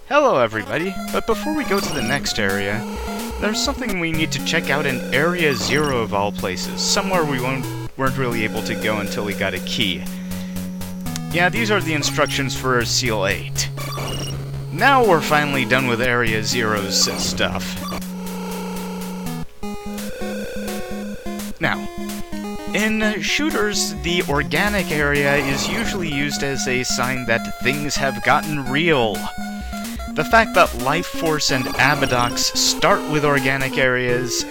Hello everybody, but before we go to the next area, there's something we need to check out in Area 0 of all places, somewhere we weren't really able to go until we got a key. Yeah, these are the instructions for Seal 8. Now we're finally done with Area 0's stuff. Now, in shooters, the organic area is usually used as a sign that things have gotten real. The fact that Life Force and Abadox start with organic areas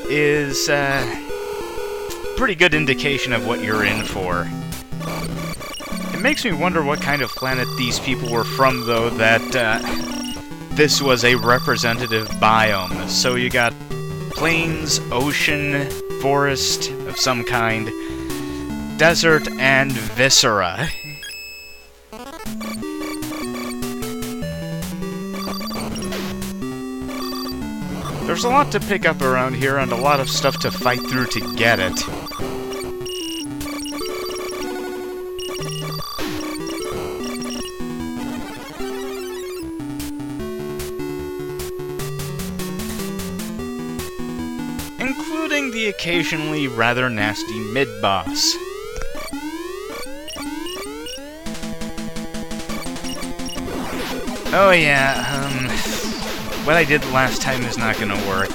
is a pretty good indication of what you're in for. It makes me wonder what kind of planet these people were from, though, that this was a representative biome. So you got plains, ocean, forest of some kind, desert, and viscera. There's a lot to pick up around here and a lot of stuff to fight through to get it. Including the occasionally rather nasty mid-boss. Oh yeah, what I did last time is not gonna work.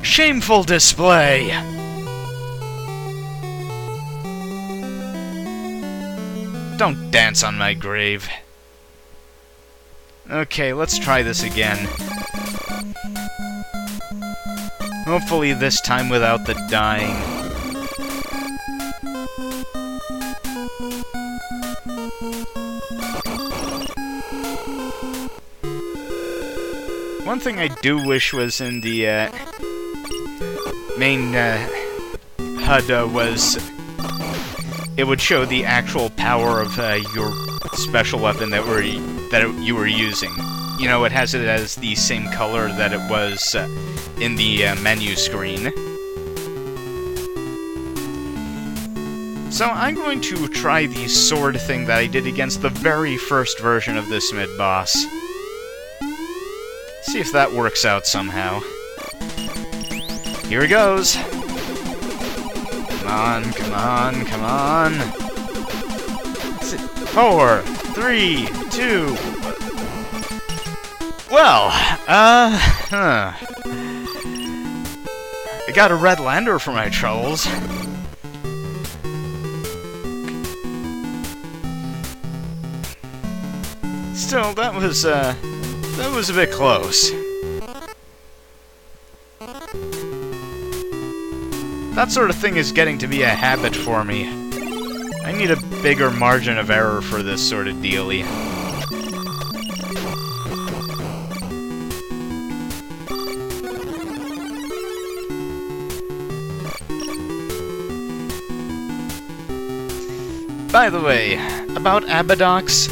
Shameful display! Don't dance on my grave. Okay, let's try this again. Hopefully this time without the dying. One thing I do wish was in the main HUD was it would show the actual power of your special weapon that you were using. You know, it has it as the same color that it was in the menu screen. So I'm going to try the sword thing that I did against the very first version of this mid-boss. See if that works out somehow. Here it goes! Come on, come on, come on! 4, 3, 2... Well, I got a red lander for my troubles. Still, that was a bit close. That sort of thing is getting to be a habit for me. I need a bigger margin of error for this sort of dealie. By the way, about Abadox,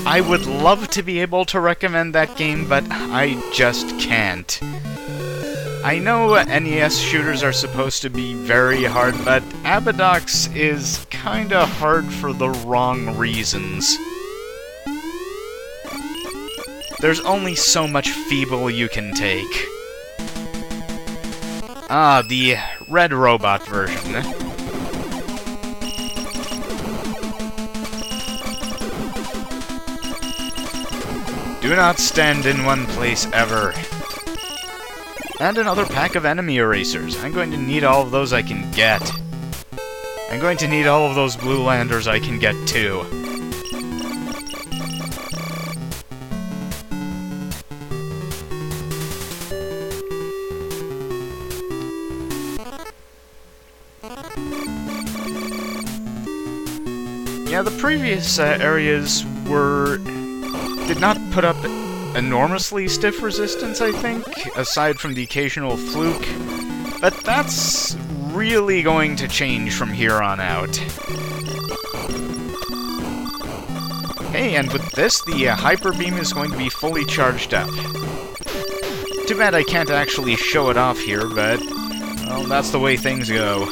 I would love to be able to recommend that game, but I just can't. I know NES shooters are supposed to be very hard, but Abadox is kinda hard for the wrong reasons. There's only so much feeble you can take. Ah, the red robot version. Do not stand in one place ever. And another pack of enemy erasers. I'm going to need all of those I can get. I'm going to need all of those blue landers I can get too. Yeah, the previous areas did not put up enormously stiff resistance, I think, aside from the occasional fluke, but that's really going to change from here on out. Hey, and with this, the Hyper Beam is going to be fully charged up. Too bad I can't actually show it off here, but, well, that's the way things go.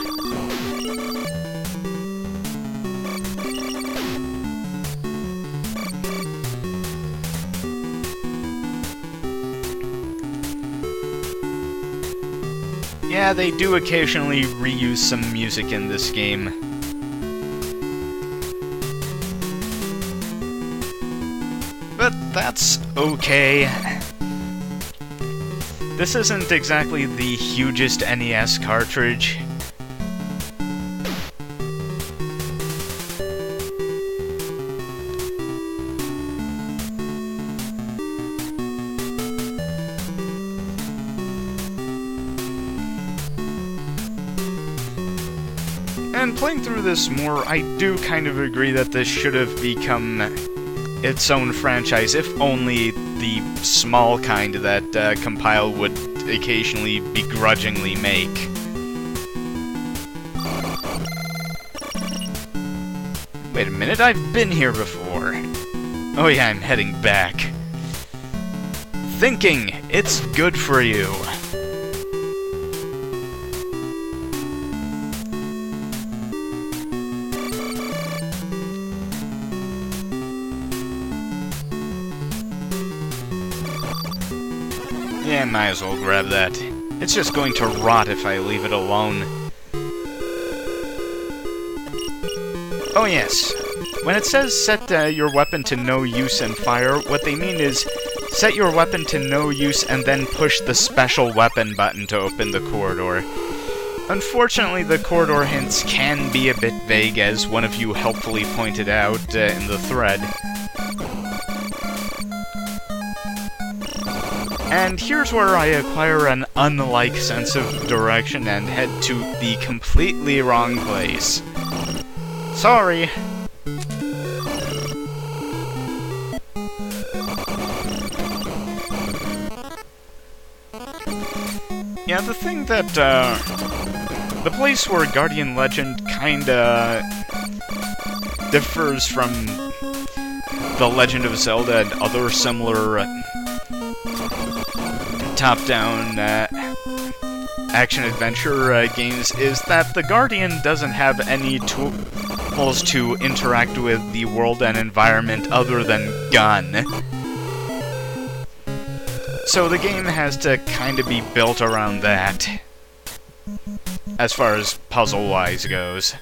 Yeah, they do occasionally reuse some music in this game. But that's okay. This isn't exactly the hugest NES cartridge. And playing through this more, I do kind of agree that this should have become its own franchise, if only the small kind that Compile would occasionally begrudgingly make. Wait a minute, I've been here before. Oh yeah, I'm heading back. Thinking, it's good for you. Yeah, might as well grab that. It's just going to rot if I leave it alone. Oh yes, when it says set your weapon to no use and fire, what they mean is set your weapon to no use and then push the special weapon button to open the corridor. Unfortunately, the corridor hints can be a bit vague, as one of you helpfully pointed out in the thread. And here's where I acquire an unlike sense of direction and head to the completely wrong place. Sorry. Yeah, the thing that, the place where Guardian Legend kinda differs from The Legend of Zelda and other similar top-down action-adventure games is that the Guardian doesn't have any tools to interact with the world and environment other than gun. So the game has to kind of be built around that, as far as puzzle-wise goes.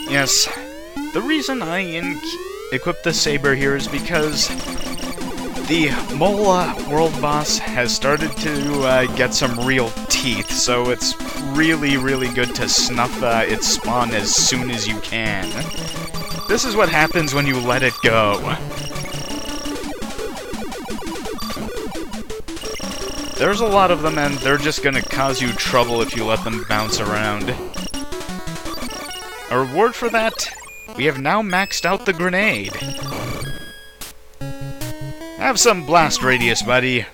Yes, the reason I equipped the saber here is because the Mola world boss has started to get some real teeth, so it's really, really good to snuff its spawn as soon as you can. This is what happens when you let it go. There's a lot of them, and they're just gonna cause you trouble if you let them bounce around. A reward for that? We have now maxed out the grenade. Have some blast radius, buddy.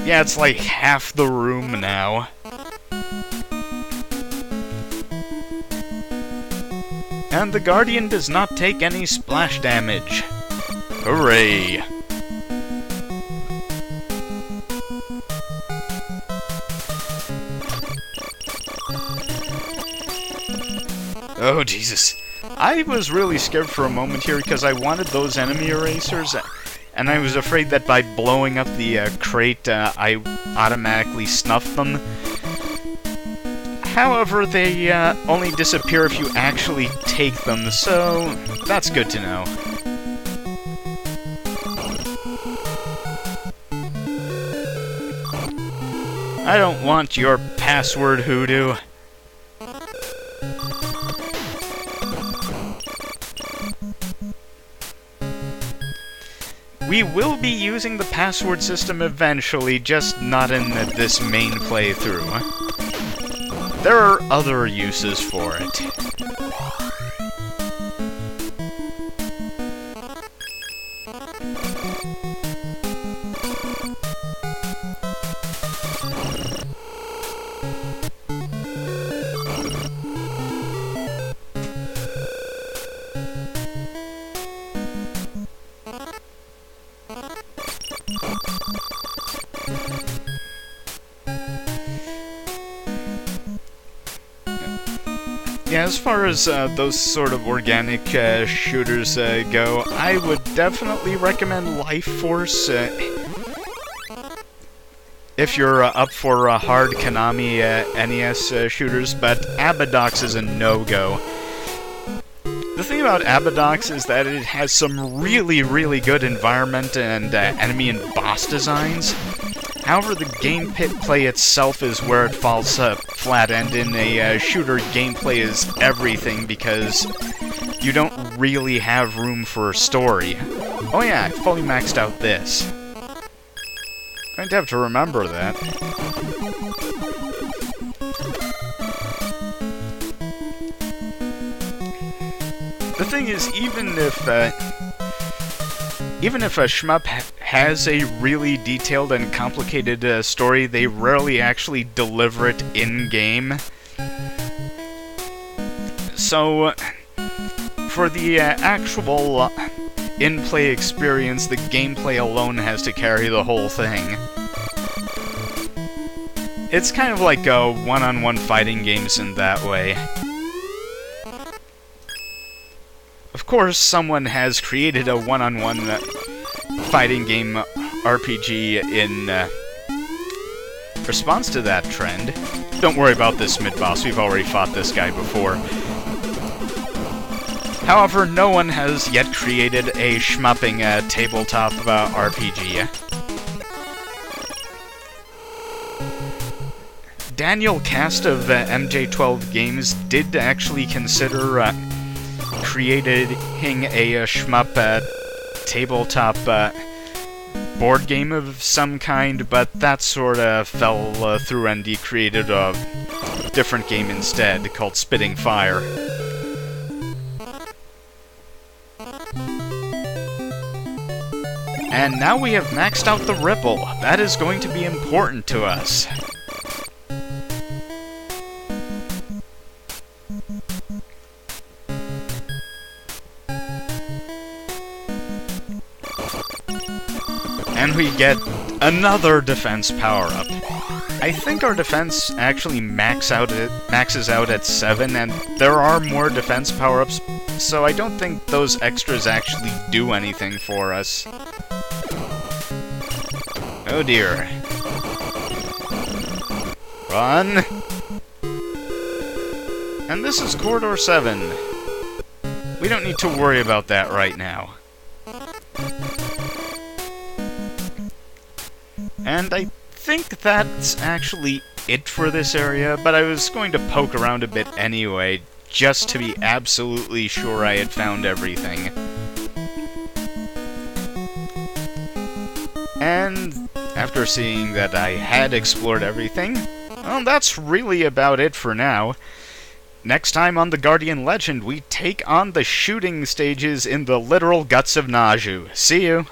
Yeah, it's like half the room now. And the Guardian does not take any splash damage. Hooray! Oh, Jesus. I was really scared for a moment here because I wanted those enemy erasers, and I was afraid that by blowing up the crate, I automatically snuffed them. However, they only disappear if you actually take them, so that's good to know. I don't want your password, hoodoo. We will be using the password system eventually, just not in this main playthrough. There are other uses for it. as far as those sort of organic shooters go, I would definitely recommend Life Force if you're up for hard Konami NES shooters, but Abadox is a no-go. The thing about Abadox is that it has some really, really good environment and enemy and boss designs. However, the gameplay itself is where it falls flat, and in a shooter, gameplay is everything because you don't really have room for story. Oh yeah, I fully maxed out this. Going to have to remember that. The thing is, even if a shmup has a really detailed and complicated story, they rarely actually deliver it in-game. So, for the actual in-play experience, the gameplay alone has to carry the whole thing. It's kind of like one-on-one fighting games in that way. Of course, someone has created a one-on-one fighting game RPG in response to that trend. Don't worry about this mid-boss, we've already fought this guy before. However, no one has yet created a shmupping tabletop RPG. Daniel Cast of MJ12 Games did actually consider creating a shmup tabletop board game of some kind, but that sort of fell through and he created a different game instead called Spitting Fire. And now we have maxed out the Ripple. That is going to be important to us. And we get another defense power-up. I think our defense actually maxes out at 7, and there are more defense power-ups, so I don't think those extras actually do anything for us. Oh dear. Run! And this is Corridor 7. We don't need to worry about that right now. And I think that's actually it for this area, but I was going to poke around a bit anyway, just to be absolutely sure I had found everything. And after seeing that I had explored everything, well, that's really about it for now. Next time on The Guardian Legend, we take on the shooting stages in the literal guts of Naju. See you!